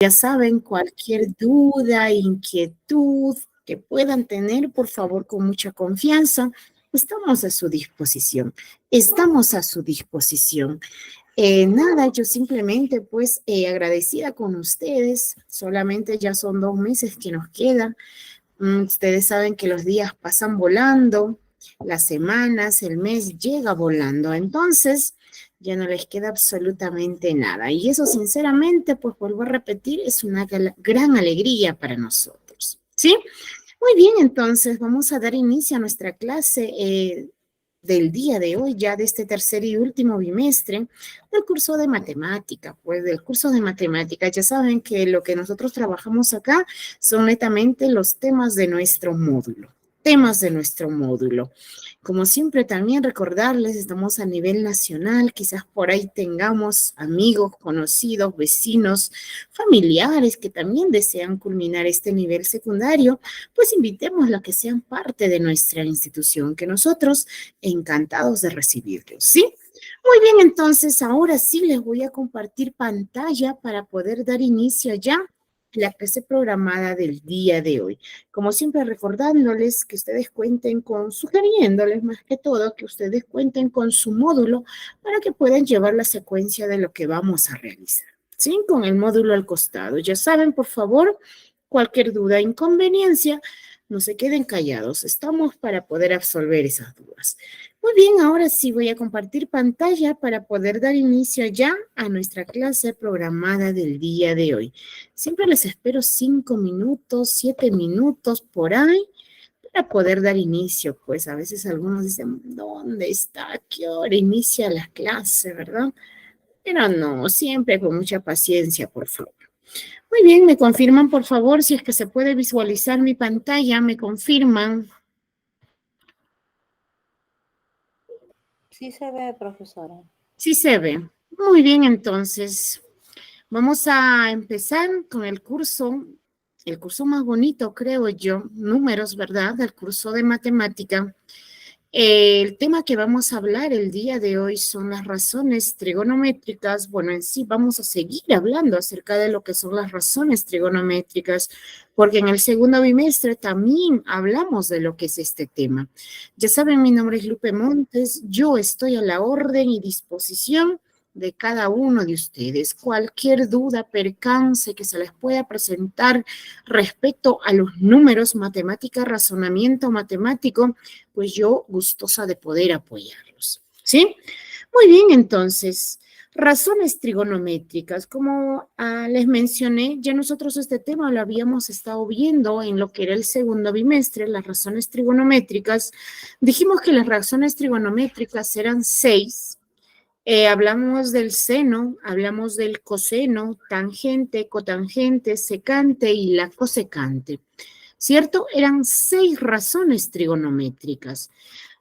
Ya saben, cualquier duda, inquietud que puedan tener, por favor, con mucha confianza, estamos a su disposición. Estamos a su disposición. Nada, yo simplemente pues agradecida con ustedes. Solamente ya son 2 meses que nos quedan. Ustedes saben que los días pasan volando, las semanas, el mes llega volando. Entonces, ya no les queda absolutamente nada. Y eso, sinceramente, pues vuelvo a repetir, es una gran alegría para nosotros. ¿Sí? Muy bien, entonces vamos a dar inicio a nuestra clase del día de hoy, ya de este tercer y último bimestre del curso de matemática. Pues del curso de matemática, ya saben que lo que nosotros trabajamos acá son netamente los temas de nuestro módulo. Temas de nuestro módulo. Como siempre, también recordarles, estamos a nivel nacional, quizás por ahí tengamos amigos, conocidos, vecinos, familiares que también desean culminar este nivel secundario, pues invitémoslos a que sean parte de nuestra institución, que nosotros encantados de recibirlos, ¿sí? Muy bien, entonces ahora sí les voy a compartir pantalla para poder dar inicio ya a la clase programada del día de hoy. Como siempre, recordándoles que ustedes cuenten sugiriéndoles más que todo, que ustedes cuenten con su módulo para que puedan llevar la secuencia de lo que vamos a realizar, ¿sí? Con el módulo al costado. Ya saben, por favor, cualquier duda, inconveniencia, no se queden callados. Estamos para poder absolver esas dudas. Muy bien, ahora sí voy a compartir pantalla para poder dar inicio ya a nuestra clase programada del día de hoy. Siempre les espero 5 minutos, 7 minutos por ahí para poder dar inicio. Pues a veces algunos dicen, ¿dónde está? ¿A qué hora inicia la clase, verdad? Pero no, siempre con mucha paciencia, por favor. Muy bien, me confirman, por favor, si es que se puede visualizar mi pantalla, me confirman. Sí se ve, profesora. Sí se ve. Muy bien, entonces, vamos a empezar con el curso más bonito, creo yo, números, ¿verdad? El curso de matemática. El tema que vamos a hablar el día de hoy son las razones trigonométricas. Bueno, en sí vamos a seguir hablando acerca de lo que son las razones trigonométricas, porque en el segundo bimestre también hablamos de lo que es este tema. Ya saben, mi nombre es Lupe Montes, yo estoy a la orden y disposición de cada uno de ustedes. Cualquier duda, percance que se les pueda presentar respecto a los números, matemática, razonamiento matemático, pues yo gustosa de poder apoyarlos, ¿sí? Muy bien, entonces, razones trigonométricas. Como les mencioné, ya nosotros este tema lo habíamos estado viendo en lo que era el segundo bimestre, las razones trigonométricas. Dijimos que las razones trigonométricas eran 6. Hablamos del seno, hablamos del coseno, tangente, cotangente, secante y la cosecante. ¿Cierto? Eran 6 razones trigonométricas.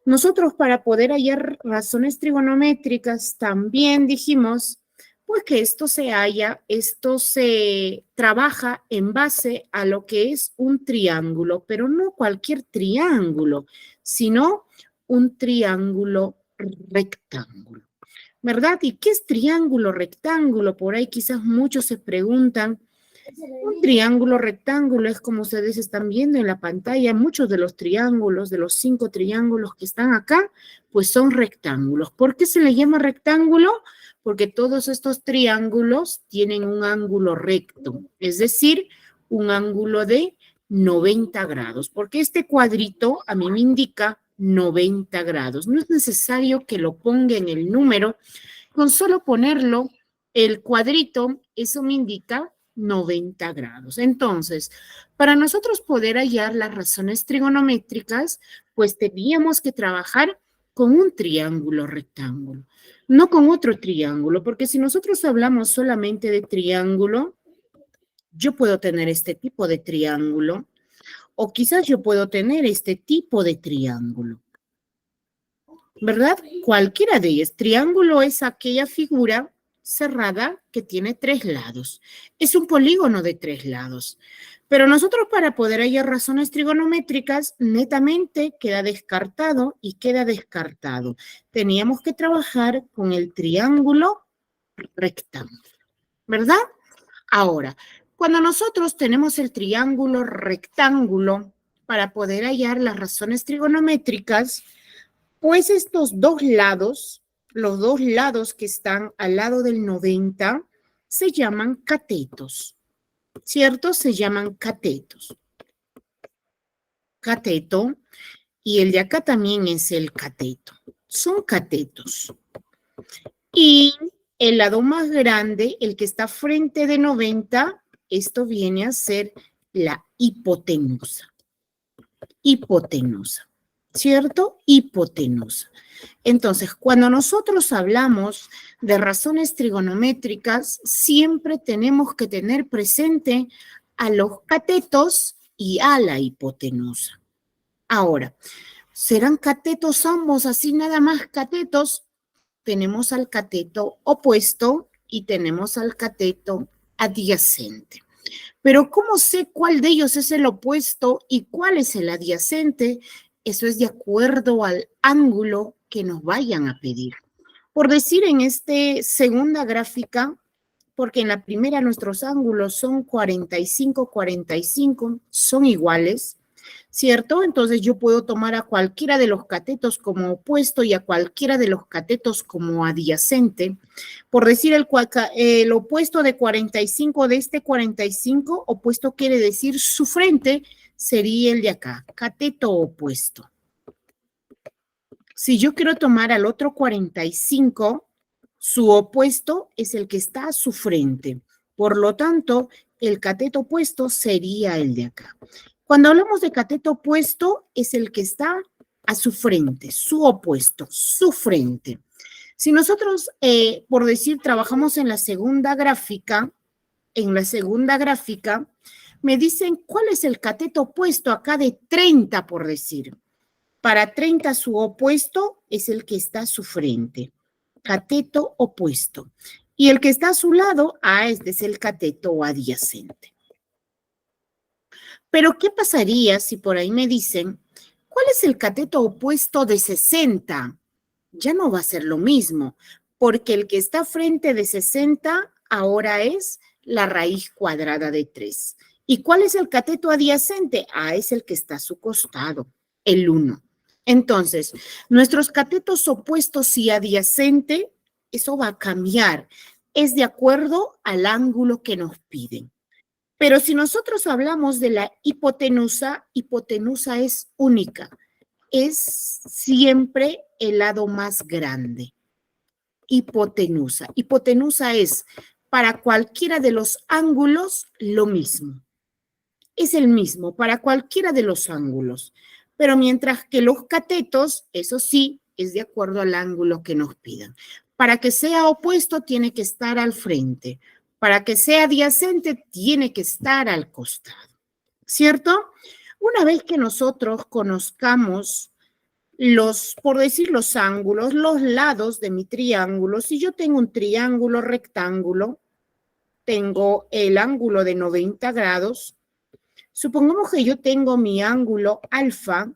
Nosotros para poder hallar razones trigonométricas también dijimos, pues que esto se trabaja en base a lo que es un triángulo, pero no cualquier triángulo, sino un triángulo rectángulo. ¿Verdad? ¿Y qué es triángulo rectángulo? Por ahí quizás muchos se preguntan. Un triángulo rectángulo es como ustedes están viendo en la pantalla, muchos de los triángulos, de los 5 triángulos que están acá, pues son rectángulos. ¿Por qué se le llama rectángulo? Porque todos estos triángulos tienen un ángulo recto, es decir, un ángulo de 90 grados, porque este cuadrito a mí me indica 90 grados. No es necesario que lo ponga en el número, con solo ponerlo, el cuadrito, eso me indica 90 grados. Entonces, para nosotros poder hallar las razones trigonométricas, pues teníamos que trabajar con un triángulo rectángulo, no con otro triángulo, porque si nosotros hablamos solamente de triángulo, yo puedo tener este tipo de triángulo, o quizás yo puedo tener este tipo de triángulo, ¿verdad? Cualquiera de ellas. Triángulo es aquella figura cerrada que tiene 3 lados. Es un polígono de 3 lados. Pero nosotros para poder hallar razones trigonométricas, netamente queda descartado y queda descartado. Teníamos que trabajar con el triángulo rectángulo, ¿verdad? Ahora, Cuando nosotros tenemos el triángulo rectángulo para poder hallar las razones trigonométricas, pues estos dos lados, los dos lados que están al lado del 90, se llaman catetos, ¿cierto? Se llaman catetos. Cateto, y el de acá también es el cateto. Son catetos. Y el lado más grande, el que está frente de 90, esto viene a ser la hipotenusa. Hipotenusa, ¿cierto? Hipotenusa. Entonces, cuando nosotros hablamos de razones trigonométricas, siempre tenemos que tener presente a los catetos y a la hipotenusa. Ahora, ¿serán catetos ambos, así nada más catetos? Tenemos al cateto opuesto y tenemos al cateto adyacente. Pero ¿cómo sé cuál de ellos es el opuesto y cuál es el adyacente? Eso es de acuerdo al ángulo que nos vayan a pedir. Por decir, en esta segunda gráfica, porque en la primera nuestros ángulos son 45, 45, son iguales, ¿cierto? Entonces yo puedo tomar a cualquiera de los catetos como opuesto y a cualquiera de los catetos como adyacente. Por decir, el opuesto de 45 de este 45, opuesto quiere decir su frente, sería el de acá, cateto opuesto. Si yo quiero tomar al otro 45, su opuesto es el que está a su frente. Por lo tanto, el cateto opuesto sería el de acá. Cuando hablamos de cateto opuesto, es el que está a su frente, su opuesto, su frente. Si nosotros, por decir, trabajamos en la segunda gráfica, me dicen cuál es el cateto opuesto acá de 30, por decir. Para 30 su opuesto es el que está a su frente, cateto opuesto. Y el que está a su lado, este es el cateto adyacente. Pero ¿qué pasaría si por ahí me dicen, ¿cuál es el cateto opuesto de 60? Ya no va a ser lo mismo, porque el que está frente de 60 ahora es la raíz cuadrada de 3. ¿Y cuál es el cateto adyacente? Es el que está a su costado, el 1. Entonces, nuestros catetos opuestos y adyacente, eso va a cambiar. Es de acuerdo al ángulo que nos piden. Pero si nosotros hablamos de la hipotenusa, hipotenusa es única. Es siempre el lado más grande. Hipotenusa. Hipotenusa es para cualquiera de los ángulos lo mismo. Es el mismo para cualquiera de los ángulos. Pero mientras que los catetos, eso sí, es de acuerdo al ángulo que nos pidan. Para que sea opuesto, tiene que estar al frente. Para que sea adyacente, tiene que estar al costado. ¿Cierto? Una vez que nosotros conozcamos por decir los ángulos, los lados de mi triángulo, si yo tengo un triángulo rectángulo, tengo el ángulo de 90 grados, supongamos que yo tengo mi ángulo alfa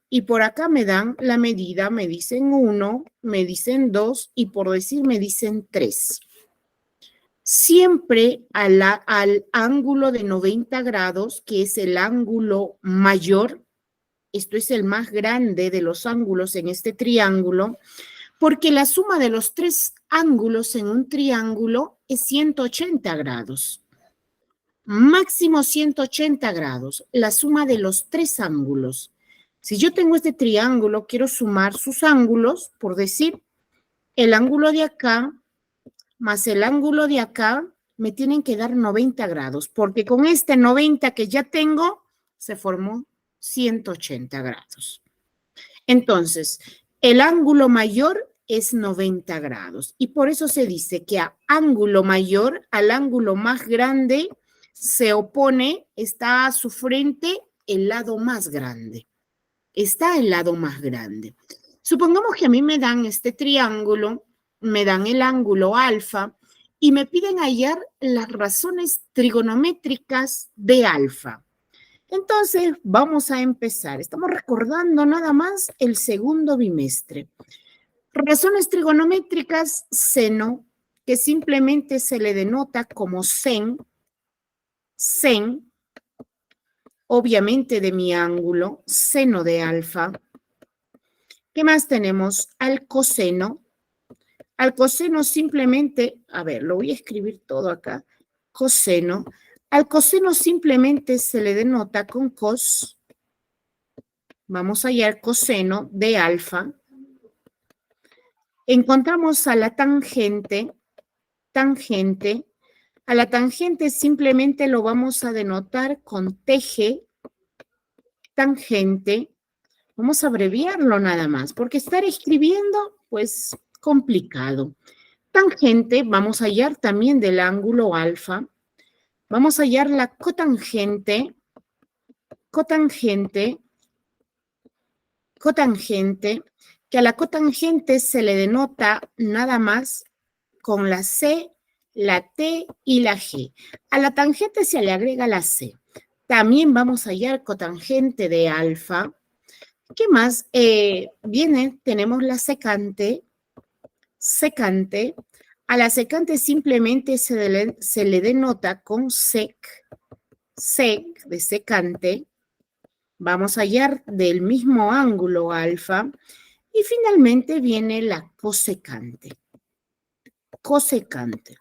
y por acá me dan la medida, me dicen 1, me dicen 2 y por decir me dicen 3. Siempre al ángulo de 90 grados, que es el ángulo mayor, esto es el más grande de los ángulos en este triángulo, porque la suma de los tres ángulos en un triángulo es 180 grados. Máximo 180 grados, la suma de los tres ángulos. Si yo tengo este triángulo, quiero sumar sus ángulos, por decir, el ángulo de acá más el ángulo de acá, me tienen que dar 90 grados, porque con este 90 que ya tengo, se formó 180 grados. Entonces, el ángulo mayor es 90 grados y por eso se dice que a ángulo mayor, al ángulo más grande, se opone, está a su frente el lado más grande. Está el lado más grande. Supongamos que a mí me dan este triángulo, me dan el ángulo alfa y me piden hallar las razones trigonométricas de alfa. Entonces, vamos a empezar. Estamos recordando nada más el segundo bimestre. Razones trigonométricas, seno, que simplemente se le denota como sen, Sen, obviamente de mi ángulo, seno de alfa. ¿Qué más tenemos? Al coseno. Al coseno simplemente, a ver, lo voy a escribir todo acá. Coseno. Al coseno simplemente se le denota con cos. Vamos a hallar coseno de alfa. Encontramos a la tangente. Tangente. A la tangente simplemente lo vamos a denotar con TG. Tangente. Vamos a abreviarlo nada más, porque estar escribiendo, pues, complicado. Tangente, vamos a hallar también del ángulo alfa. Vamos a hallar la cotangente, cotangente, cotangente, que a la cotangente se le denota nada más con la C, la T y la G. A la tangente se le agrega la C. También vamos a hallar cotangente de alfa. ¿Qué más? Tenemos la secante, secante. A la secante simplemente se le denota con sec, sec de secante. Vamos a hallar del mismo ángulo alfa. Y finalmente viene la cosecante. Cosecante.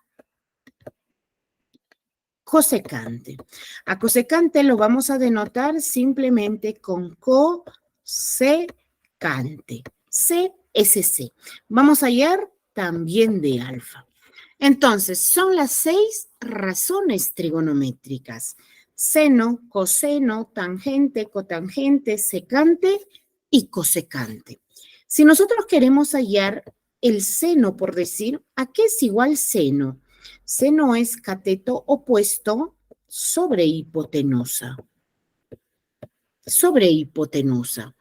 Cosecante. A cosecante lo vamos a denotar simplemente con cosecante. CSC. Vamos a hallar también de alfa. Entonces, son las 6 razones trigonométricas. Seno, coseno, tangente, cotangente, secante y cosecante. Si nosotros queremos hallar el seno, por decir, ¿a qué es igual seno? Seno es cateto opuesto sobre hipotenusa. Sobre hipotenusa.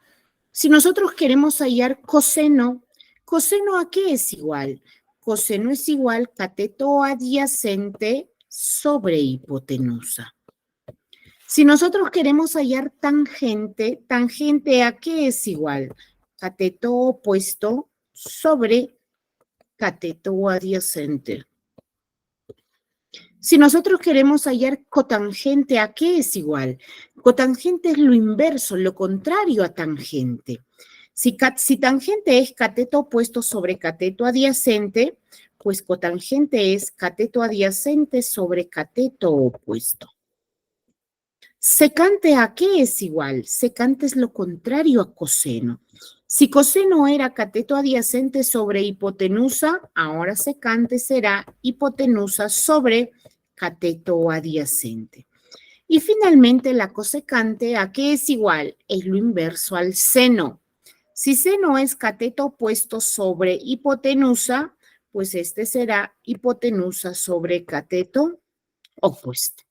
Si nosotros queremos hallar coseno, ¿coseno a qué es igual? Coseno es igual cateto adyacente sobre hipotenusa. Si nosotros queremos hallar tangente, ¿tangente a qué es igual? Cateto opuesto sobre cateto adyacente. Si nosotros queremos hallar cotangente, ¿a qué es igual? Cotangente es lo inverso, lo contrario a tangente. Si tangente es cateto opuesto sobre cateto adyacente, pues cotangente es cateto adyacente sobre cateto opuesto. Secante, ¿a qué es igual? Secante es lo contrario a coseno. Si coseno era cateto adyacente sobre hipotenusa, ahora secante será hipotenusa sobre cateto adyacente. Y finalmente la cosecante, ¿a qué es igual? Es lo inverso al seno. Si seno es cateto opuesto sobre hipotenusa, pues este será hipotenusa sobre cateto opuesto.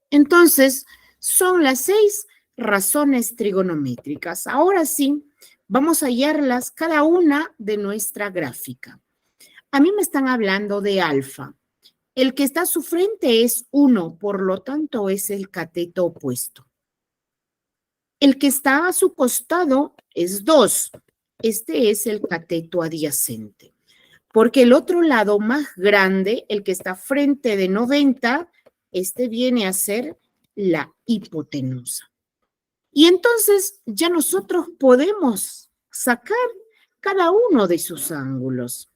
Entonces, son las 6 razones trigonométricas. Ahora sí, vamos a hallarlas cada una de nuestra gráfica. A mí me están hablando de alfa. El que está a su frente es 1, por lo tanto es el cateto opuesto. El que está a su costado es 2. Este es el cateto adyacente. Porque el otro lado más grande, el que está frente de 90, este viene a ser la hipotenusa. Y entonces ya nosotros podemos sacar cada uno de sus ángulos.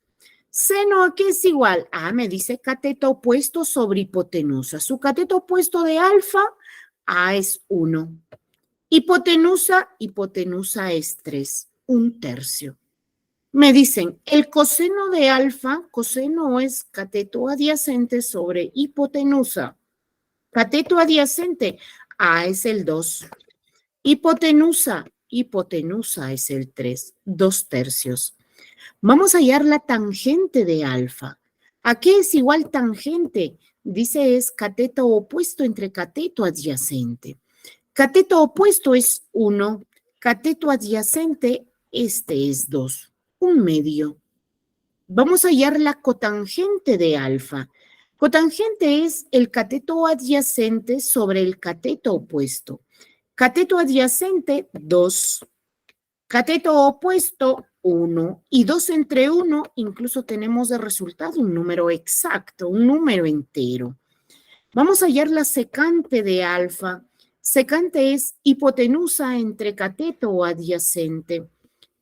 Seno, ¿a qué es igual? Ah, me dice cateto opuesto sobre hipotenusa. Su cateto opuesto de alfa, A es 1. Hipotenusa, hipotenusa es 3, 1/3. Me dicen, el coseno de alfa, coseno es cateto adyacente sobre hipotenusa. Cateto adyacente, A es el 2. Hipotenusa, hipotenusa es el 3, 2/3. Vamos a hallar la tangente de alfa. ¿A qué es igual tangente? Dice es cateto opuesto entre cateto adyacente. Cateto opuesto es 1, cateto adyacente, este es 2, 1/2. Vamos a hallar la cotangente de alfa. Cotangente es el cateto adyacente sobre el cateto opuesto. Cateto adyacente, 2. Cateto opuesto, 1. Y 2 entre 1, incluso tenemos de resultado un número exacto, un número entero. Vamos a hallar la secante de alfa. Secante es hipotenusa entre cateto o adyacente.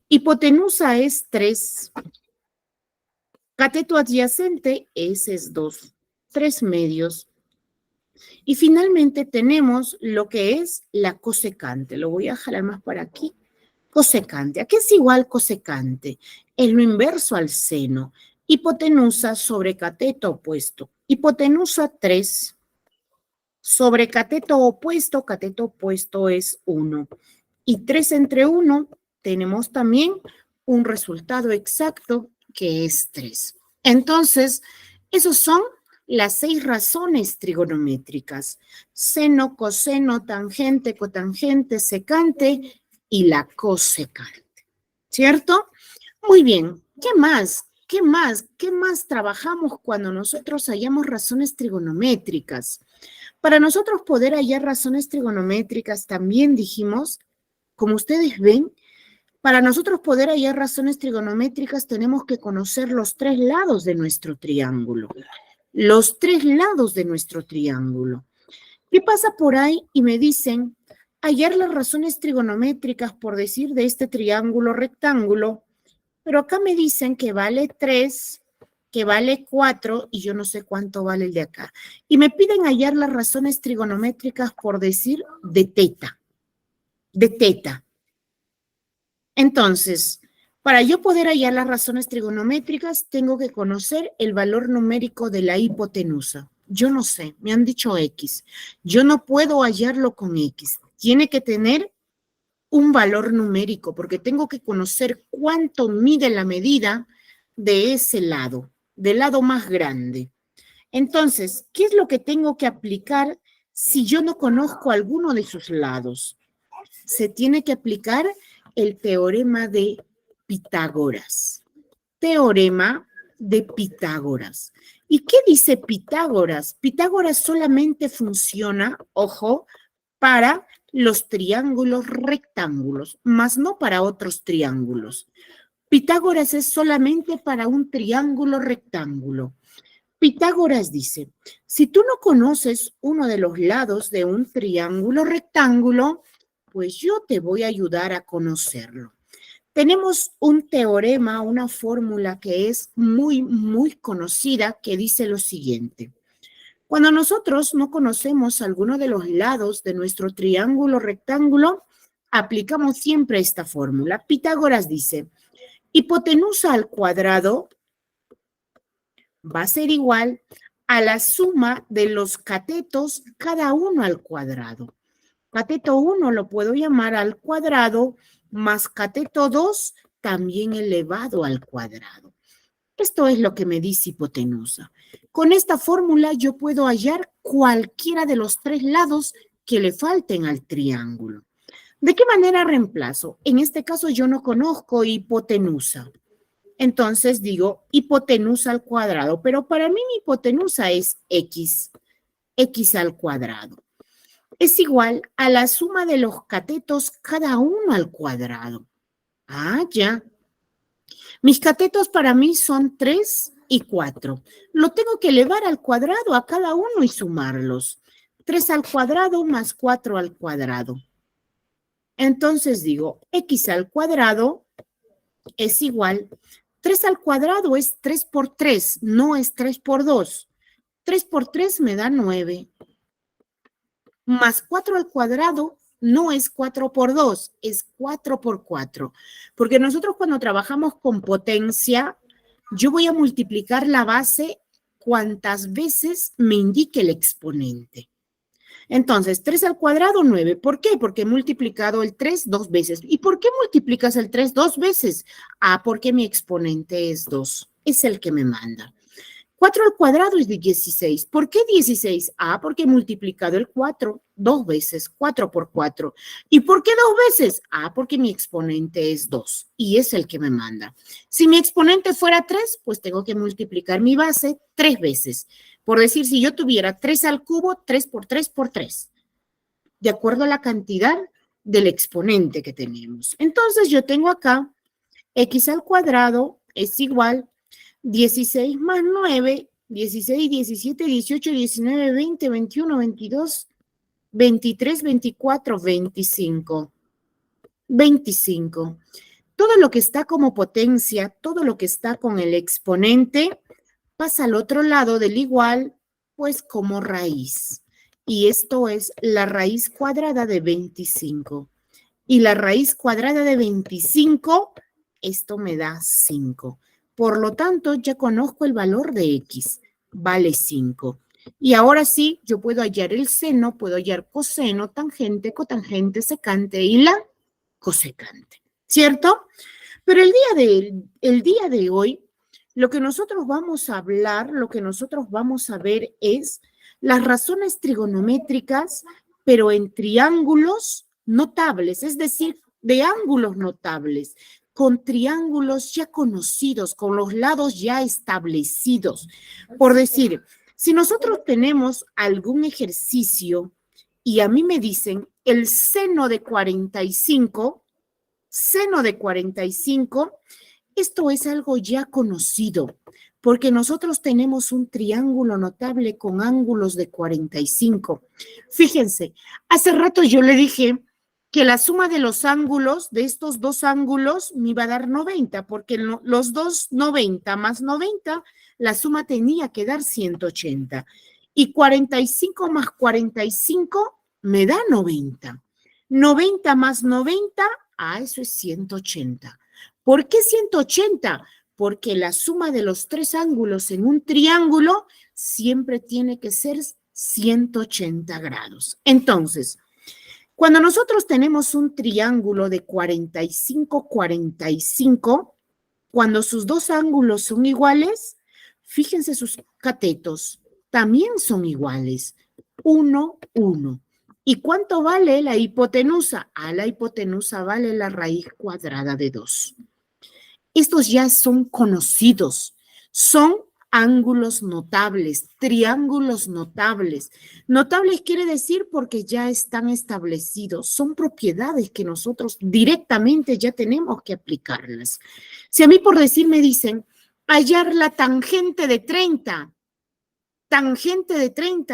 Hipotenusa es 3. Cateto adyacente, ese es 2. 3 medios. Y finalmente tenemos lo que es la cosecante. Lo voy a jalar más para aquí. Cosecante. ¿A qué es igual cosecante? Es lo inverso al seno. Hipotenusa sobre cateto opuesto. Hipotenusa 3 sobre cateto opuesto es 1. Y 3 entre 1 tenemos también un resultado exacto que es 3. Entonces, esos son las 6 razones trigonométricas: seno, coseno, tangente, cotangente, secante y la cosecante. ¿Cierto? Muy bien. ¿Qué más? ¿Qué más? ¿Qué más trabajamos cuando nosotros hallamos razones trigonométricas? Para nosotros poder hallar razones trigonométricas, también dijimos, como ustedes ven, para nosotros poder hallar razones trigonométricas tenemos que conocer los 3 lados de nuestro triángulo. Los 3 lados de nuestro triángulo. ¿Qué pasa por ahí? Y me dicen, hallar las razones trigonométricas, por decir, de este triángulo rectángulo, pero acá me dicen que vale 3, que vale 4 y yo no sé cuánto vale el de acá. Y me piden hallar las razones trigonométricas, por decir, de teta. De teta. Entonces, para yo poder hallar las razones trigonométricas, tengo que conocer el valor numérico de la hipotenusa. Yo no sé, me han dicho X. Yo no puedo hallarlo con X. Tiene que tener un valor numérico, porque tengo que conocer cuánto mide la medida de ese lado, del lado más grande. Entonces, ¿qué es lo que tengo que aplicar si yo no conozco alguno de sus lados? Se tiene que aplicar el teorema de Pitágoras. Teorema de Pitágoras. ¿Y qué dice Pitágoras? Pitágoras solamente funciona, ojo, para los triángulos rectángulos, más no para otros triángulos. Pitágoras es solamente para un triángulo rectángulo. Pitágoras dice, si tú no conoces uno de los lados de un triángulo rectángulo, pues yo te voy a ayudar a conocerlo. Tenemos un teorema, una fórmula que es muy conocida, que dice lo siguiente. Cuando nosotros no conocemos alguno de los lados de nuestro triángulo rectángulo, aplicamos siempre esta fórmula. Pitágoras dice, hipotenusa al cuadrado va a ser igual a la suma de los catetos, cada uno al cuadrado. Cateto 1 lo puedo llamar al cuadrado, más cateto 2 también elevado al cuadrado. Esto es lo que me dice hipotenusa. Con esta fórmula yo puedo hallar cualquiera de los 3 lados que le falten al triángulo. ¿De qué manera reemplazo? En este caso yo no conozco hipotenusa. Entonces digo hipotenusa al cuadrado, pero para mí mi hipotenusa es x al cuadrado. Es igual a la suma de los catetos, cada uno al cuadrado. Ah, ya. Mis catetos para mí son 3 y 4. Lo tengo que elevar al cuadrado a cada uno y sumarlos. 3 al cuadrado más 4 al cuadrado. Entonces digo, x al cuadrado es igual. 3 al cuadrado es 3 por 3, no es 3 por 2. 3 por 3 me da 9. Más 4 al cuadrado no es 4 por 2, es 4 por 4. Porque nosotros cuando trabajamos con potencia, yo voy a multiplicar la base cuantas veces me indique el exponente. Entonces, 3 al cuadrado, 9. ¿Por qué? Porque he multiplicado el 3 2 veces. ¿Y por qué multiplicas el 3 2 veces? Ah, porque mi exponente es 2. Es el que me manda. 4 al cuadrado es de 16. ¿Por qué 16? Ah, porque he multiplicado el 4 2 veces, 4 por 4. ¿Y por qué 2 veces? Ah, porque mi exponente es 2 y es el que me manda. Si mi exponente fuera 3, pues tengo que multiplicar mi base 3 veces. Por decir, si yo tuviera 3 al cubo, 3 por 3 por 3. De acuerdo a la cantidad del exponente que tenemos. Entonces yo tengo acá x al cuadrado es igual 16 más 9 16, 17, 18, 19, 20, 21, 22, 23, 24, 25. 25. Todo lo que está como potencia, todo lo que está con el exponente, pasa al otro lado del igual, pues como raíz. Y esto es la raíz cuadrada de 25. Y la raíz cuadrada de 25, esto me da 5. Por lo tanto, ya conozco el valor de x, vale 5. Y ahora sí, yo puedo hallar el seno, puedo hallar coseno, tangente, cotangente, secante y la cosecante, ¿cierto? Pero el día de hoy, lo que nosotros vamos a hablar, lo que nosotros vamos a ver es las razones trigonométricas, pero en triángulos notables, es decir, de ángulos notables, con triángulos ya conocidos, con los lados ya establecidos. Por decir, si nosotros tenemos algún ejercicio y a mí me dicen el seno de 45, seno de 45, esto es algo ya conocido, porque nosotros tenemos un triángulo notable con ángulos de 45. Fíjense, hace rato yo le dije que la suma de los ángulos, de estos dos ángulos, me iba a dar 90, porque los dos 90 más 90, la suma tenía que dar 180. Y 45 más 45 me da 90. 90 más 90, eso es 180. ¿Por qué 180? Porque la suma de los tres ángulos en un triángulo siempre tiene que ser 180 grados. Entonces, cuando nosotros tenemos un triángulo de 45, 45, cuando sus dos ángulos son iguales, fíjense sus catetos, también son iguales. 1, 1. ¿Y cuánto vale la hipotenusa? La hipotenusa vale la raíz cuadrada de 2. Estos ya son conocidos, son ángulos notables, triángulos notables. Notables quiere decir porque ya están establecidos, son propiedades que nosotros directamente ya tenemos que aplicarlas. Si a mí por decir me dicen, hallar la tangente de 30,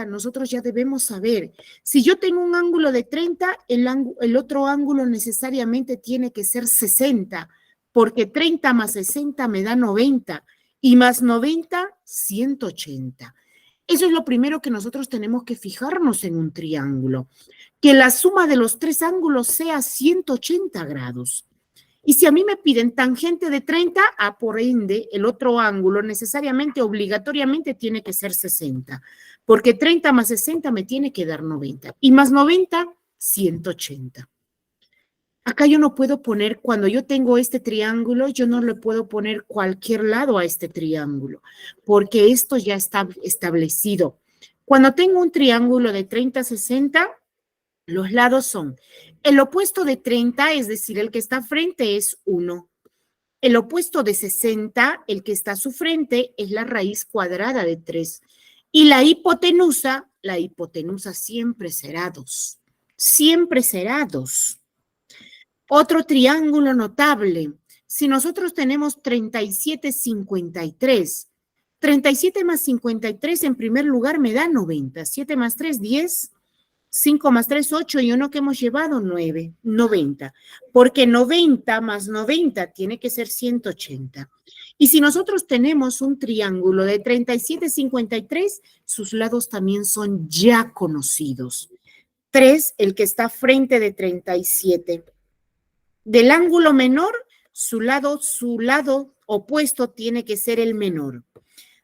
nosotros ya debemos saber. Si yo tengo un ángulo de 30, el otro ángulo necesariamente tiene que ser 60, porque 30 más 60 me da 90, y más 90, 180. Eso es lo primero que nosotros tenemos que fijarnos en un triángulo, que la suma de los tres ángulos sea 180 grados. Y si a mí me piden tangente de 30, por ende, el otro ángulo necesariamente, obligatoriamente, tiene que ser 60, porque 30 más 60 me tiene que dar 90, y más 90, 180. Acá yo no puedo poner, cuando yo tengo este triángulo, yo no le puedo poner cualquier lado a este triángulo, porque esto ya está establecido. Cuando tengo un triángulo de 30, 60, los lados son el opuesto de 30, es decir, el que está frente es 1. El opuesto de 60, el que está a su frente, es la raíz cuadrada de 3. Y la hipotenusa siempre será 2. Siempre será 2. Otro triángulo notable. Si nosotros tenemos 37, 53, 37 más 53 en primer lugar me da 90. 7 más 3, 10. 5 más 3, 8 y uno que hemos llevado, 9, 90. Porque 90 más 90 tiene que ser 180. Y si nosotros tenemos un triángulo de 37, 53, sus lados también son ya conocidos. 3, el que está frente de 37. Del ángulo menor, su lado opuesto tiene que ser el menor.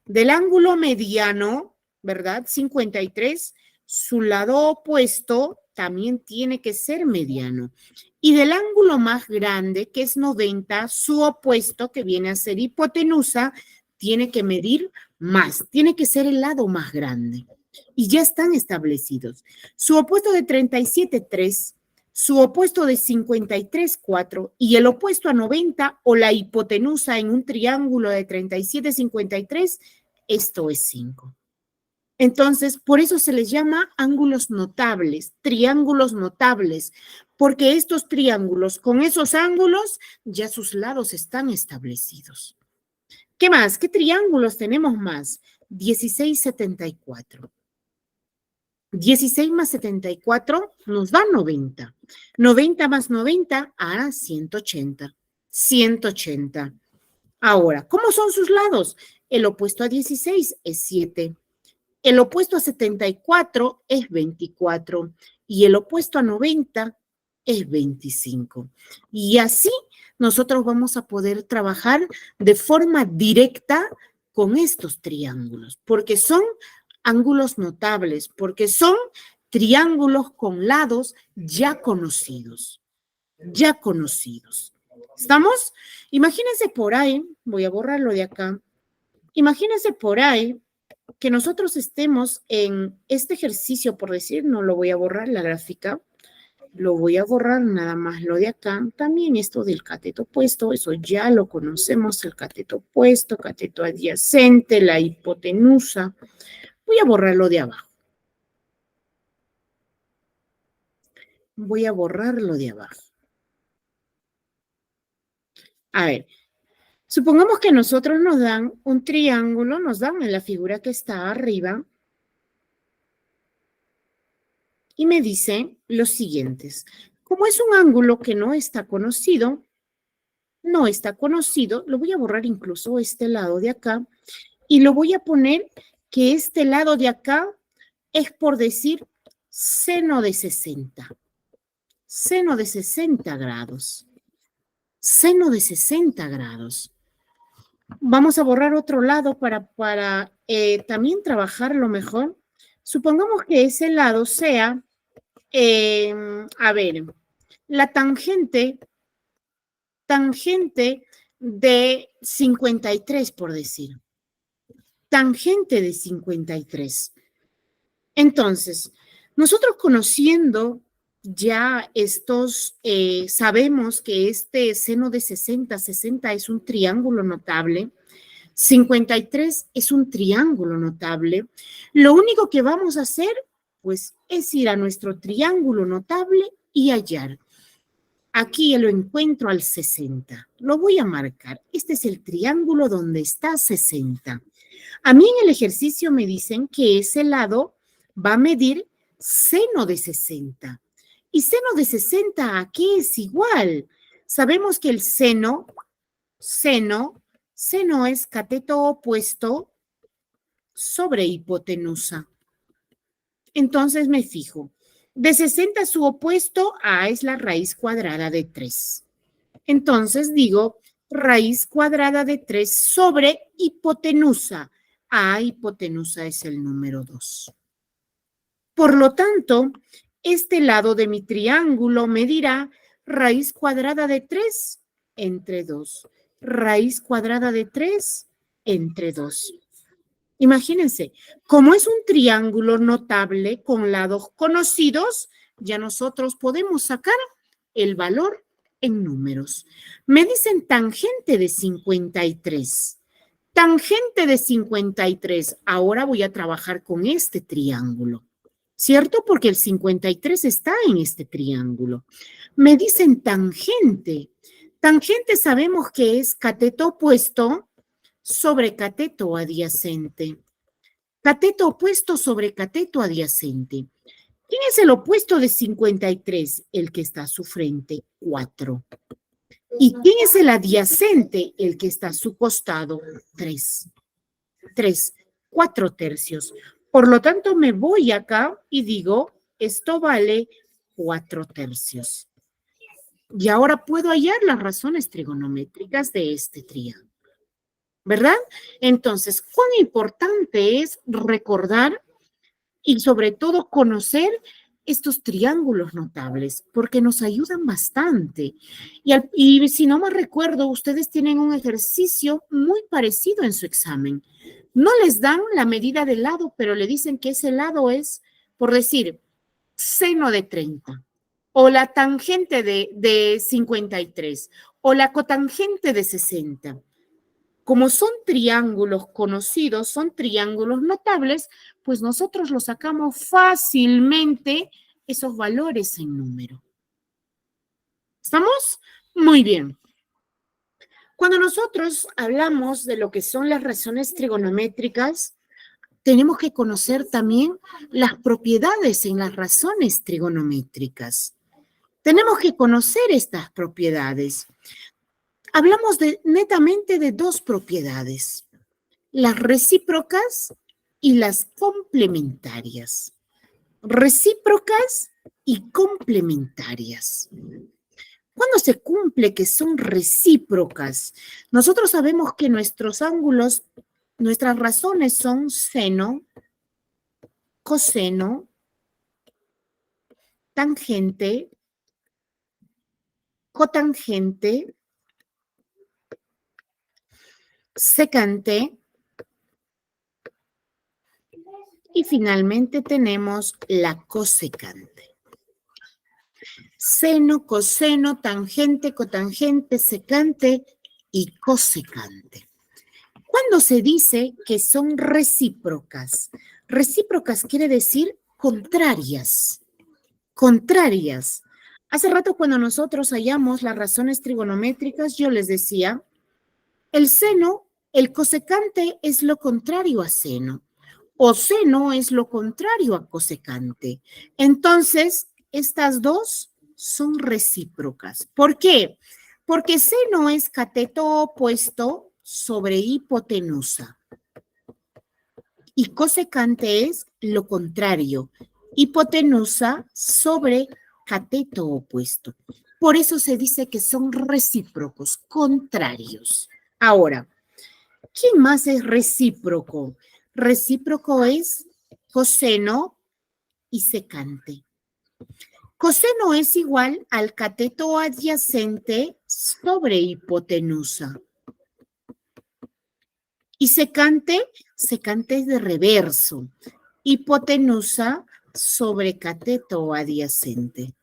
Del ángulo mediano, ¿verdad? 53, su lado opuesto también tiene que ser mediano. Y del ángulo más grande, que es 90, su opuesto, que viene a ser hipotenusa, tiene que medir más, tiene que ser el lado más grande. Y ya están establecidos. Su opuesto de 37, 3, su opuesto de 53, 4, y el opuesto a 90 o la hipotenusa en un triángulo de 37, 53, esto es 5. Entonces, por eso se les llama ángulos notables, triángulos notables, porque estos triángulos con esos ángulos ya sus lados están establecidos. ¿Qué más? ¿Qué triángulos tenemos más? 16,74. 16 más 74 nos da 90. 90 más 90 hará 180. 180. Ahora, ¿cómo son sus lados? El opuesto a 16 es 7. El opuesto a 74 es 24. Y el opuesto a 90 es 25. Y así nosotros vamos a poder trabajar de forma directa con estos triángulos, porque son ángulos notables, porque son triángulos con lados ya conocidos, ya conocidos. ¿Estamos? Imagínense por ahí, voy a borrarlo de acá, imagínense por ahí que nosotros estemos en este ejercicio, por decir, no lo voy a borrar la gráfica, lo voy a borrar nada más lo de acá. También esto del cateto opuesto, eso ya lo conocemos, el cateto opuesto, cateto adyacente, la hipotenusa. Voy a borrarlo de abajo. Voy a borrarlo de abajo. A ver, supongamos que nosotros nos dan un triángulo, nos dan en la figura que está arriba, y me dice los siguientes. Como es un ángulo que no está conocido, lo voy a borrar incluso este lado de acá, y lo voy a poner que este lado de acá es por decir seno de 60. Seno de 60 grados. Seno de 60 grados. Vamos a borrar otro lado para también trabajarlo mejor. Supongamos que ese lado sea, a ver, la tangente de 53, por decir. Tangente de 53. Entonces, nosotros conociendo ya sabemos que este seno de 60 es un triángulo notable, 53 es un triángulo notable. Lo único que vamos a hacer, pues, es ir a nuestro triángulo notable y hallar. Aquí lo encuentro al 60. Lo voy a marcar. Este es el triángulo donde está 60. A mí en el ejercicio me dicen que ese lado va a medir seno de 60. ¿Y seno de 60 a qué es igual? Sabemos que el seno es cateto opuesto sobre hipotenusa. Entonces me fijo. De 60 su opuesto a es la raíz cuadrada de 3. Entonces digo raíz cuadrada de 3 sobre hipotenusa. A hipotenusa es el número 2. Por lo tanto, este lado de mi triángulo me dirá raíz cuadrada de 3 entre 2. Raíz cuadrada de 3 entre 2. Imagínense, como es un triángulo notable con lados conocidos, ya nosotros podemos sacar el valor en números. Me dicen tangente de 53. Tangente de 53. Ahora voy a trabajar con este triángulo, ¿cierto? Porque el 53 está en este triángulo. Me dicen tangente. Tangente sabemos que es cateto opuesto sobre cateto adyacente. Cateto opuesto sobre cateto adyacente. ¿Quién es el opuesto de 53? El que está a su frente, 4. ¿Y quién es el adyacente? El que está a su costado, 3. 3, 4 tercios. Por lo tanto, me voy acá y digo, esto vale 4 tercios. Y ahora puedo hallar las razones trigonométricas de este triángulo, ¿verdad? Entonces, cuán importante es recordar y sobre todo conocer estos triángulos notables, porque nos ayudan bastante. Y si no me recuerdo, ustedes tienen un ejercicio muy parecido en su examen. No les dan la medida del lado, pero le dicen que ese lado es, por decir, seno de 30, o la tangente de 53, o la cotangente de 60. Como son triángulos conocidos, son triángulos notables, pues nosotros los sacamos fácilmente esos valores en número. ¿Estamos? Muy bien. Cuando nosotros hablamos de lo que son las razones trigonométricas, tenemos que conocer también las propiedades en las razones trigonométricas. Tenemos que conocer estas propiedades. Hablamos netamente de dos propiedades, las recíprocas y las complementarias. Recíprocas y complementarias. ¿Cuándo se cumple que son recíprocas? Nosotros sabemos que nuestros ángulos, nuestras razones son seno, coseno, tangente, cotangente, secante y finalmente tenemos la cosecante. Seno, coseno, tangente, cotangente, secante y cosecante. ¿Cuándo se dice que son recíprocas? Recíprocas quiere decir contrarias. Contrarias. Hace rato cuando nosotros hallamos las razones trigonométricas, yo les decía, el seno, el cosecante es lo contrario a seno, o seno es lo contrario a cosecante. Entonces, estas dos son recíprocas. ¿Por qué? Porque seno es cateto opuesto sobre hipotenusa. Y cosecante es lo contrario, hipotenusa sobre cateto opuesto. Por eso se dice que son recíprocos, contrarios. Ahora, ¿quién más es recíproco? Recíproco es coseno y secante. Coseno es igual al cateto adyacente sobre hipotenusa. Y secante, secante es de reverso. Hipotenusa sobre cateto adyacente.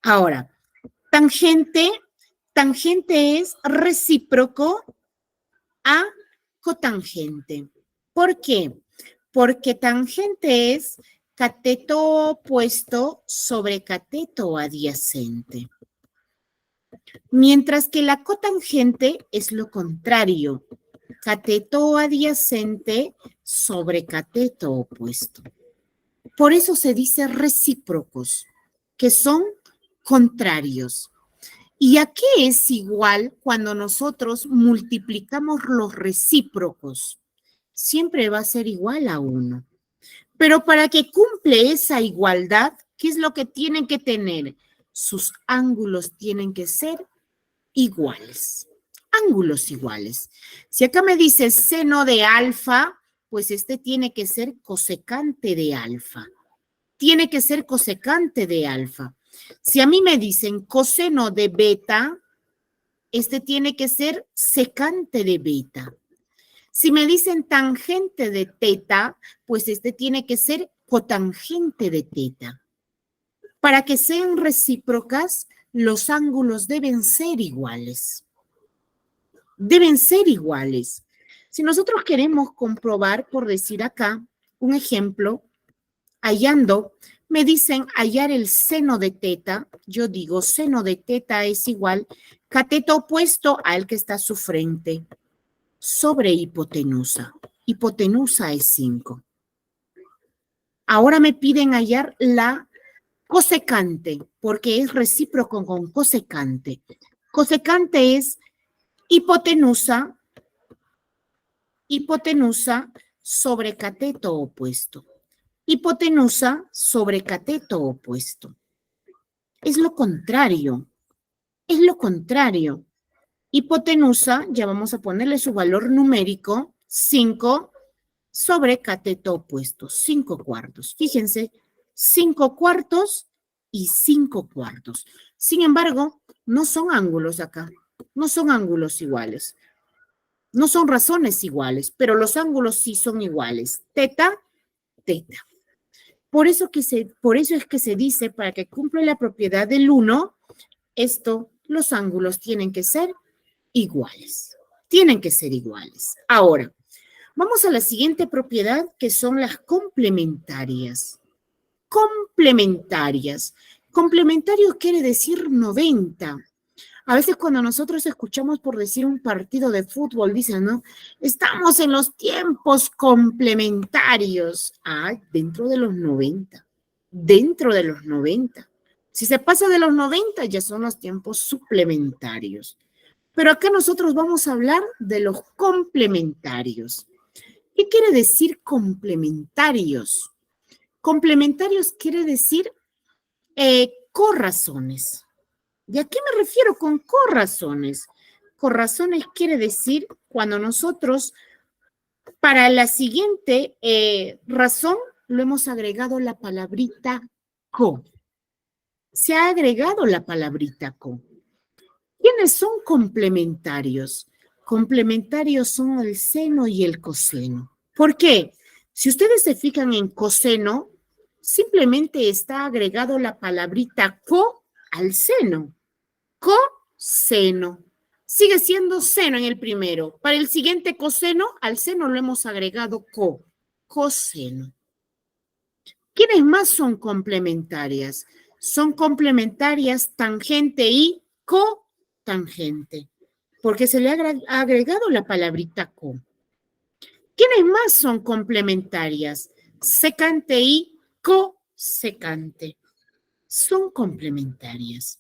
Ahora, tangente, tangente es recíproco a cotangente. ¿Por qué? Porque tangente es cateto opuesto sobre cateto adyacente. Mientras que la cotangente es lo contrario, cateto adyacente sobre cateto opuesto. Por eso se dice recíprocos, que son contrarios. ¿Y a qué es igual cuando nosotros multiplicamos los recíprocos? Siempre va a ser igual a 1. Pero para que cumple esa igualdad, ¿qué es lo que tienen que tener? Sus ángulos tienen que ser iguales. Ángulos iguales. Si acá me dice seno de alfa, pues este tiene que ser cosecante de alfa. Tiene que ser cosecante de alfa. Si a mí me dicen coseno de beta, este tiene que ser secante de beta. Si me dicen tangente de teta, pues este tiene que ser cotangente de teta. Para que sean recíprocas, los ángulos deben ser iguales. Deben ser iguales. Si nosotros queremos comprobar, por decir acá, un ejemplo, hallando, me dicen hallar el seno de teta, yo digo seno de teta es igual cateto opuesto al que está a su frente sobre hipotenusa. Hipotenusa es 5. Ahora me piden hallar la cosecante, porque es recíproco con cosecante. Cosecante es hipotenusa sobre cateto opuesto. Hipotenusa sobre cateto opuesto. Es lo contrario. Es lo contrario. Hipotenusa, ya vamos a ponerle su valor numérico, 5 sobre cateto opuesto, 5 cuartos. Fíjense, 5 cuartos y 5 cuartos. Sin embargo, no son ángulos acá, no son ángulos iguales. No son razones iguales, pero los ángulos sí son iguales. Teta, teta. Por eso es que se dice, para que cumpla la propiedad del 1, los ángulos tienen que ser iguales. Tienen que ser iguales. Ahora, vamos a la siguiente propiedad, que son las complementarias. Complementarias. Complementario quiere decir 90. A veces cuando nosotros escuchamos por decir un partido de fútbol, dicen, ¿no? Estamos en los tiempos complementarios. Ah, dentro de los 90. Dentro de los 90. Si se pasa de los 90, ya son los tiempos suplementarios. Pero acá nosotros vamos a hablar de los complementarios. ¿Qué quiere decir complementarios? Complementarios quiere decir corrazones. ¿Y a qué me refiero con corrazones? Corrazones quiere decir cuando nosotros, para la siguiente razón, lo hemos agregado la palabrita co. Se ha agregado la palabrita co. ¿Quiénes son complementarios? Complementarios son el seno y el coseno. ¿Por qué? Si ustedes se fijan en coseno, simplemente está agregado la palabrita co al seno. Coseno. Sigue siendo seno en el primero. Para el siguiente coseno, al seno lo hemos agregado co. Coseno. ¿Quiénes más son complementarias? Son complementarias tangente y cotangente, porque se le ha agregado la palabrita co. ¿Quiénes más son complementarias? Secante y cosecante. Son complementarias.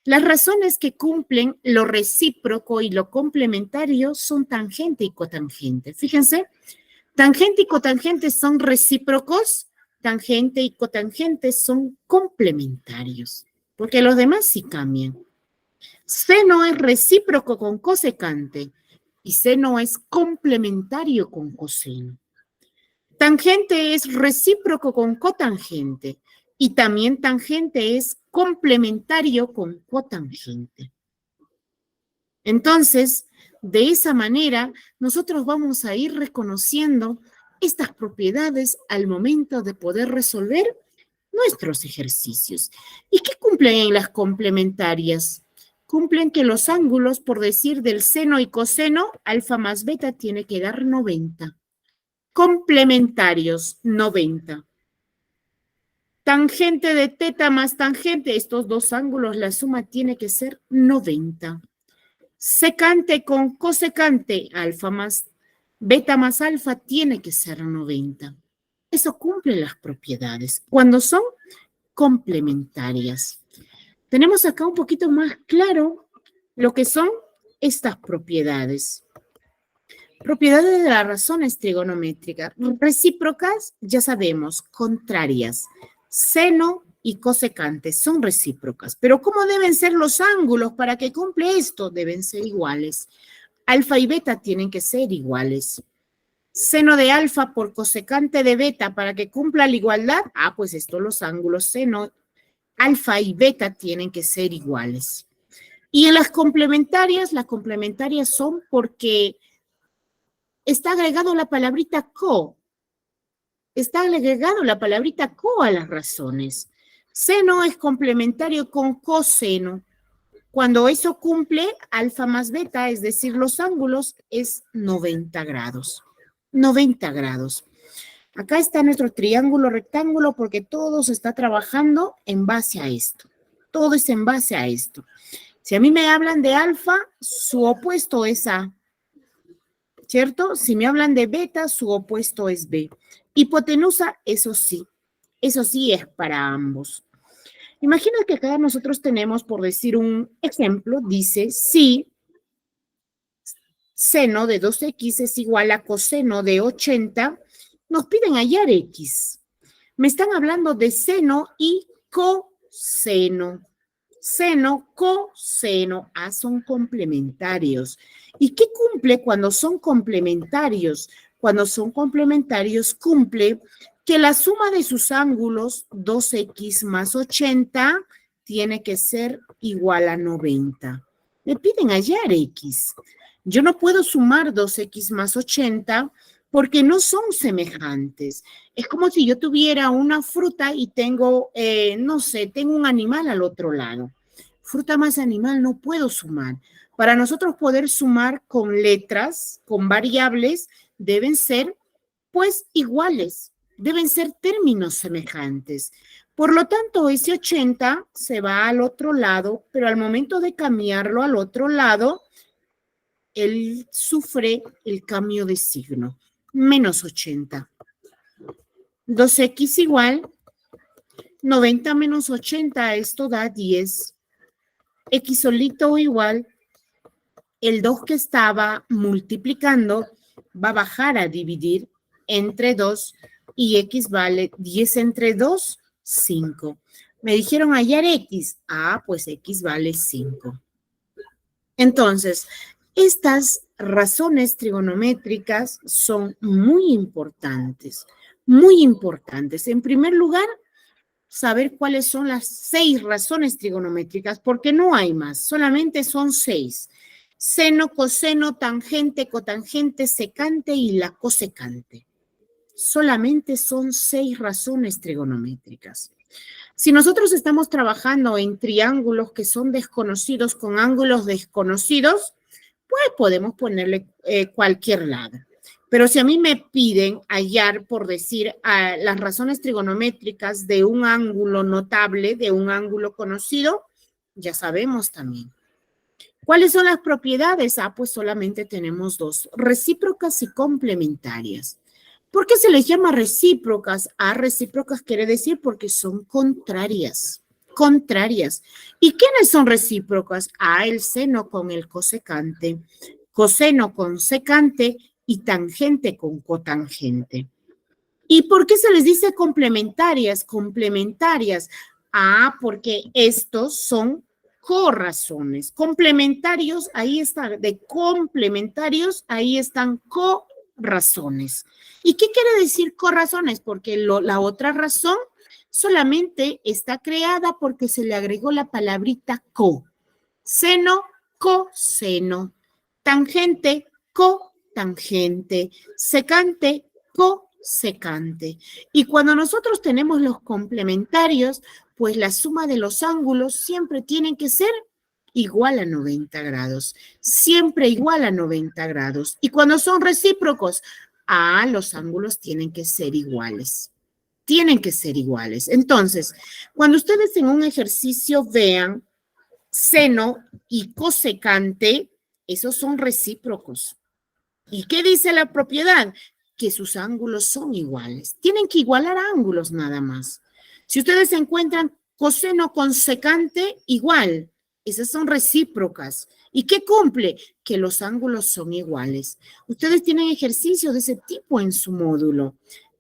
Las razones que cumplen lo recíproco y lo complementario son tangente y cotangente. Fíjense, tangente y cotangente son recíprocos, tangente y cotangente son complementarios, porque los demás sí cambian. Seno es recíproco con cosecante y seno es complementario con coseno. Tangente es recíproco con cotangente y también tangente es complementario con cotangente. Entonces, de esa manera, nosotros vamos a ir reconociendo estas propiedades al momento de poder resolver nuestros ejercicios. ¿Y qué cumplen en las complementarias? Cumplen que los ángulos, por decir del seno y coseno, alfa más beta tiene que dar 90. Complementarios, 90. Tangente de teta más tangente, estos dos ángulos, la suma tiene que ser 90. Secante con cosecante, alfa más beta más alfa, tiene que ser 90. Eso cumple las propiedades cuando son complementarias. Tenemos acá un poquito más claro lo que son estas propiedades. Propiedades de las razones trigonométricas. Recíprocas, ya sabemos, contrarias. Seno y cosecante son recíprocas. Pero ¿cómo deben ser los ángulos para que cumple esto? Deben ser iguales. Alfa y beta tienen que ser iguales. Seno de alfa por cosecante de beta para que cumpla la igualdad. Ah, pues esto, los ángulos seno, alfa y beta tienen que ser iguales. Y en las complementarias son porque está agregado la palabrita co. Está agregado la palabrita co a las razones. Seno es complementario con coseno. Cuando eso cumple, alfa más beta, es decir, los ángulos, es 90 grados. 90 grados. Acá está nuestro triángulo rectángulo porque todo se está trabajando en base a esto. Todo es en base a esto. Si a mí me hablan de alfa, su opuesto es A. ¿Cierto? Si me hablan de beta, su opuesto es B. Hipotenusa, eso sí es para ambos. Imagina que acá nosotros tenemos, por decir un ejemplo, dice si seno de 2x es igual a coseno de 80, nos piden hallar x. Me están hablando de seno y coseno. Seno, coseno, son complementarios. ¿Y qué cumple cuando son complementarios? Cuando son complementarios cumple que la suma de sus ángulos, 2x más 80, tiene que ser igual a 90. Me piden hallar x. Yo no puedo sumar 2x más 80 porque no son semejantes. Es como si yo tuviera una fruta y tengo, no sé, tengo un animal al otro lado. Fruta más animal no puedo sumar. Para nosotros poder sumar con letras, con variables, deben ser, pues, iguales. Deben ser términos semejantes. Por lo tanto, ese 80 se va al otro lado, pero al momento de cambiarlo al otro lado, él sufre el cambio de signo, menos 80. 2x igual 90 menos 80, esto da 10. X solito igual, el 2 que estaba multiplicando va a bajar a dividir entre 2 y X vale 10 entre 2, 5. Me dijeron hallar X. Ah, pues X vale 5. Entonces, estas razones trigonométricas son muy importantes, muy importantes. En primer lugar, saber cuáles son las 6 razones trigonométricas, porque no hay más, solamente son 6. Seno, coseno, tangente, cotangente, secante y la cosecante. Solamente son 6 razones trigonométricas. Si nosotros estamos trabajando en triángulos que son desconocidos con ángulos desconocidos, pues podemos ponerle cualquier lado. Pero si a mí me piden hallar, por decir, las razones trigonométricas de un ángulo notable, de un ángulo conocido, ya sabemos también. ¿Cuáles son las propiedades? Ah, pues solamente tenemos 2, recíprocas y complementarias. ¿Por qué se les llama recíprocas? Ah, recíprocas quiere decir porque son contrarias. Contrarias. ¿Y quiénes son recíprocas? Ah, el seno con el cosecante, coseno con secante y tangente con cotangente. ¿Y por qué se les dice complementarias? Complementarias. Ah, porque estos son corrazones. Complementarios, ahí están, de complementarios, ahí están corrazones. ¿Y qué quiere decir corrazones? Porque la otra razón solamente está creada porque se le agregó la palabrita co. Seno, coseno. Tangente, cotangente. Secante, cosecante. Y cuando nosotros tenemos los complementarios, pues la suma de los ángulos siempre tienen que ser igual a 90 grados. Siempre igual a 90 grados. Y cuando son recíprocos, los ángulos tienen que ser iguales. Tienen que ser iguales. Entonces, cuando ustedes en un ejercicio vean seno y cosecante, esos son recíprocos. ¿Y qué dice la propiedad? Que sus ángulos son iguales. Tienen que igualar ángulos nada más. Si ustedes encuentran coseno con secante, igual. Esas son recíprocas. ¿Y qué cumple? Que los ángulos son iguales. Ustedes tienen ejercicios de ese tipo en su módulo.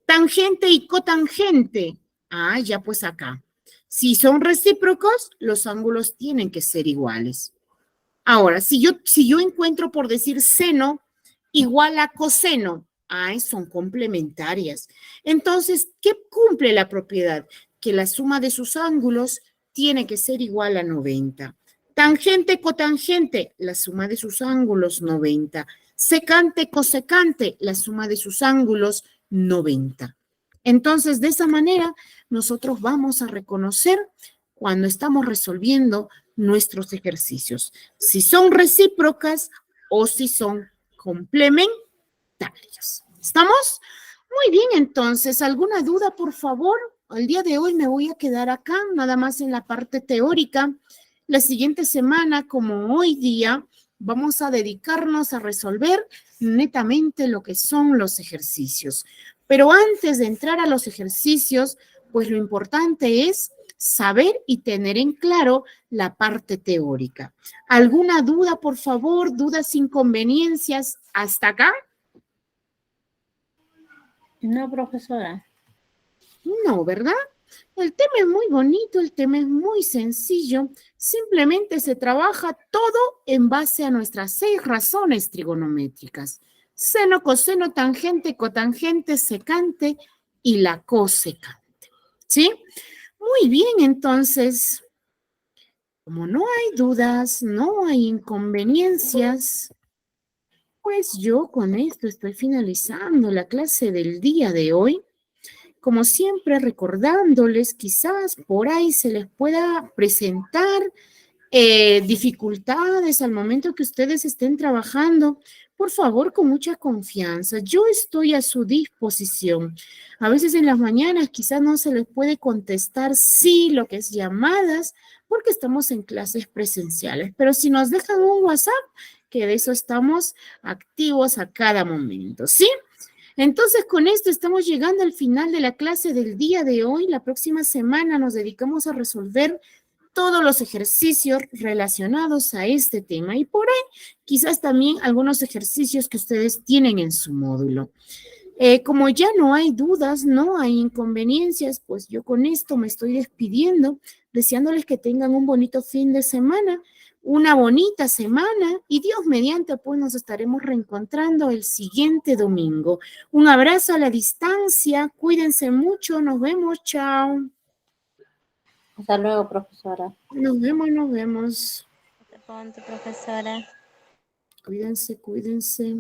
Tangente y cotangente. Ah, ya pues acá. Si son recíprocos, los ángulos tienen que ser iguales. Ahora, si yo encuentro, por decir, seno igual a coseno, son complementarias. Entonces, ¿qué cumple la propiedad? Que la suma de sus ángulos tiene que ser igual a 90. Tangente, cotangente, la suma de sus ángulos, 90. Secante, cosecante, la suma de sus ángulos, 90. Entonces, de esa manera, nosotros vamos a reconocer cuando estamos resolviendo nuestros ejercicios, si son recíprocas o si son complementarias. ¿Estamos? Muy bien, entonces, ¿alguna duda, por favor? El día de hoy me voy a quedar acá, nada más en la parte teórica. La siguiente semana, como hoy día, vamos a dedicarnos a resolver netamente lo que son los ejercicios. Pero antes de entrar a los ejercicios, pues lo importante es saber y tener en claro la parte teórica. ¿Alguna duda, por favor? ¿Dudas, inconveniencias hasta acá? No, profesora. No, ¿verdad? El tema es muy bonito, el tema es muy sencillo. Simplemente se trabaja todo en base a nuestras 6 razones trigonométricas. Seno, coseno, tangente, cotangente, secante y la cosecante. ¿Sí? Muy bien, entonces, como no hay dudas, no hay inconveniencias, pues yo con esto estoy finalizando la clase del día de hoy. Como siempre, recordándoles, quizás por ahí se les pueda presentar dificultades al momento que ustedes estén trabajando, por favor, con mucha confianza. Yo estoy a su disposición. A veces en las mañanas quizás no se les puede contestar sí lo que es llamadas porque estamos en clases presenciales, pero si nos dejan un WhatsApp, que de eso estamos activos a cada momento, ¿sí? Entonces, con esto estamos llegando al final de la clase del día de hoy. La próxima semana nos dedicamos a resolver todos los ejercicios relacionados a este tema y por ahí quizás también algunos ejercicios que ustedes tienen en su módulo. Como ya no hay dudas, no hay inconveniencias, pues yo con esto me estoy despidiendo, deseándoles que tengan un bonito fin de semana, una bonita semana y Dios mediante, pues nos estaremos reencontrando el siguiente domingo. Un abrazo a la distancia, cuídense mucho, nos vemos, chao. Hasta luego, profesora. Nos vemos, nos vemos. Hasta pronto, profesora. Cuídense, cuídense.